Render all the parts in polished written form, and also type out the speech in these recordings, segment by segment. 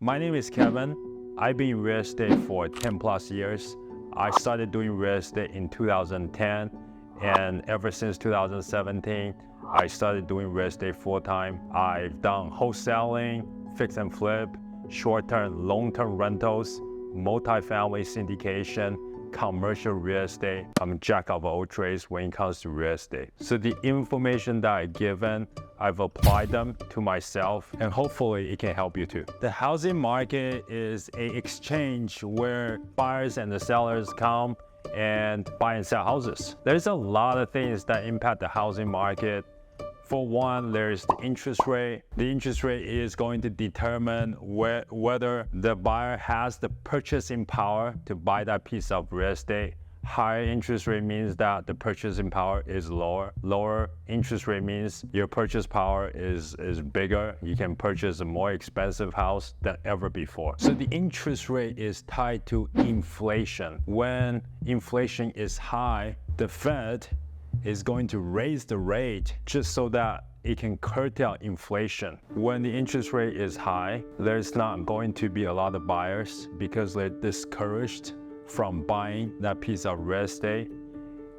My name is Kevin. I've been in real estate for 10 plus years. I started doing real estate in 2010, and ever since 2017, I started doing real estate full time. I've done wholesaling, fix and flip, short-term, long-term rentals, multifamily syndication, commercial real estate. I'm a jack of all trades when it comes to real estate. So the information that I've given, I've applied them to myself, and hopefully it can help you too. The housing market is an exchange where buyers and the sellers come and buy and sell houses. There's a lot of things that impact the housing market. For one, there's the interest rate. The interest rate is going to determine whether the buyer has the purchasing power to buy that piece of real estate. Higher interest rate means that the purchasing power is lower. Lower interest rate means your purchase power is bigger. You can purchase a more expensive house than ever before. So the interest rate is tied to inflation. When inflation is high, the Fed is going to raise the rate just so that it can curtail inflation. When the interest rate is high, there's not going to be a lot of buyers because they're discouraged from buying that piece of real estate.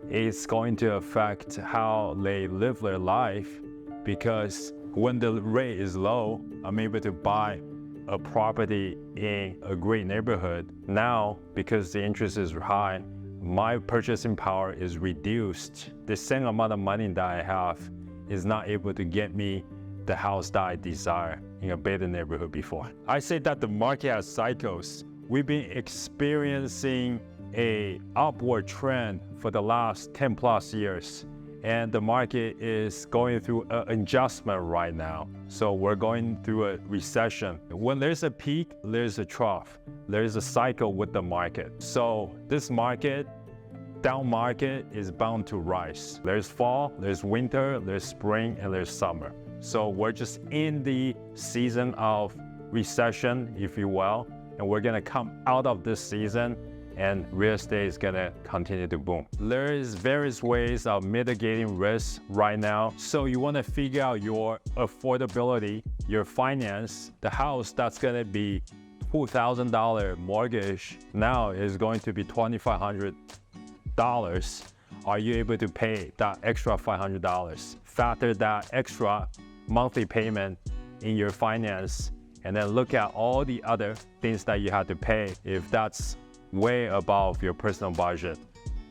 It's going to affect how they live their life, because when the rate is low, I'm able to buy a property in a great neighborhood. Now, because the interest is high, my purchasing power is reduced. The same amount of money that I have is not able to get me the house that I desire in a better neighborhood before. I say that the market has cycles. We've been experiencing an upward trend for the last 10 plus years, and the market is going through an adjustment right now. So we're going through a recession. When there's a peak, there's a trough. There's a cycle with the market. So this market, down market, is bound to rise. There's fall, there's winter, there's spring, and there's summer. So we're just in the season of recession, if you will, and we're gonna come out of this season and real estate is gonna continue to boom. There is various ways of mitigating risk right now. So you wanna figure out your affordability, your finance. The house that's gonna be $2,000 mortgage now is going to be $2,500. Are you able to pay that extra $500? Factor that extra monthly payment in your finance, and then look at all the other things that you have to pay. If that's way above your personal budget,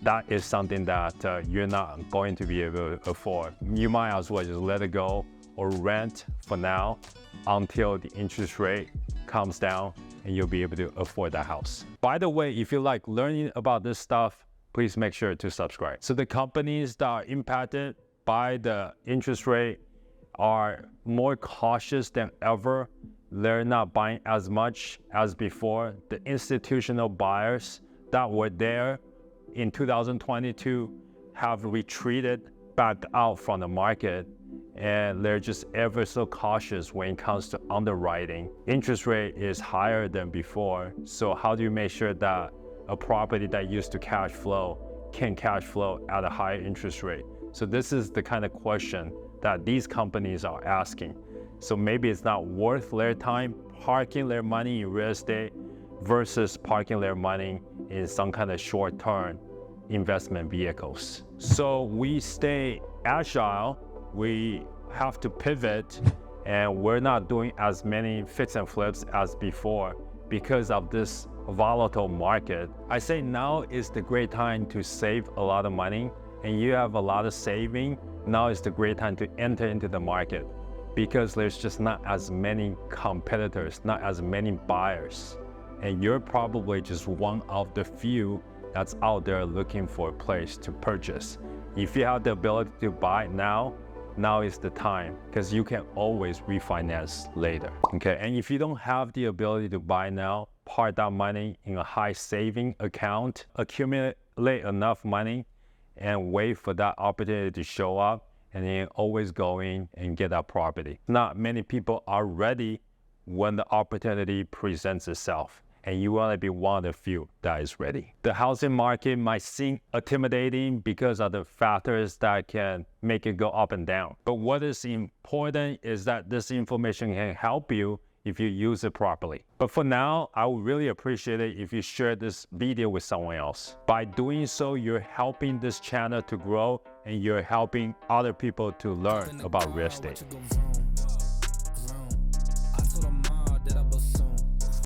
that is something that you're not going to be able to afford. You might as well just let it go or rent for now until the interest rate comes down and you'll be able to afford that house. By the way, if you like learning about this stuff, please make sure to subscribe. So the companies that are impacted by the interest rate are more cautious than ever. They're not buying as much as before. The institutional buyers that were there in 2022 have retreated back out from the market, and they're just ever so cautious when it comes to underwriting. Interest rate is higher than before, so how do you make sure that a property that used to cash flow can cash flow at a higher interest rate? So this is the kind of question that these companies are asking. So maybe it's not worth their time parking their money in real estate versus parking their money in some kind of short-term investment vehicles. So we stay agile, we have to pivot, and we're not doing as many fix and flips as before because of this volatile market. I say now is the great time to save a lot of money, and you have a lot of saving. Now is the great time to enter into the market, because there's just not as many competitors, not as many buyers. And you're probably just one of the few that's out there looking for a place to purchase. If you have the ability to buy now is the time, because you can always refinance later. Okay, and if you don't have the ability to buy now, park that money in a high saving account, accumulate enough money, and wait for that opportunity to show up, and then always go in and get that property. Not many people are ready when the opportunity presents itself, and you want to be one of the few that is ready. The housing market might seem intimidating because of the factors that can make it go up and down. But what is important is that this information can help you if you use it properly. But for now, I would really appreciate it if you share this video with someone else. By doing so, you're helping this channel to grow and you're helping other people to learn about real estate.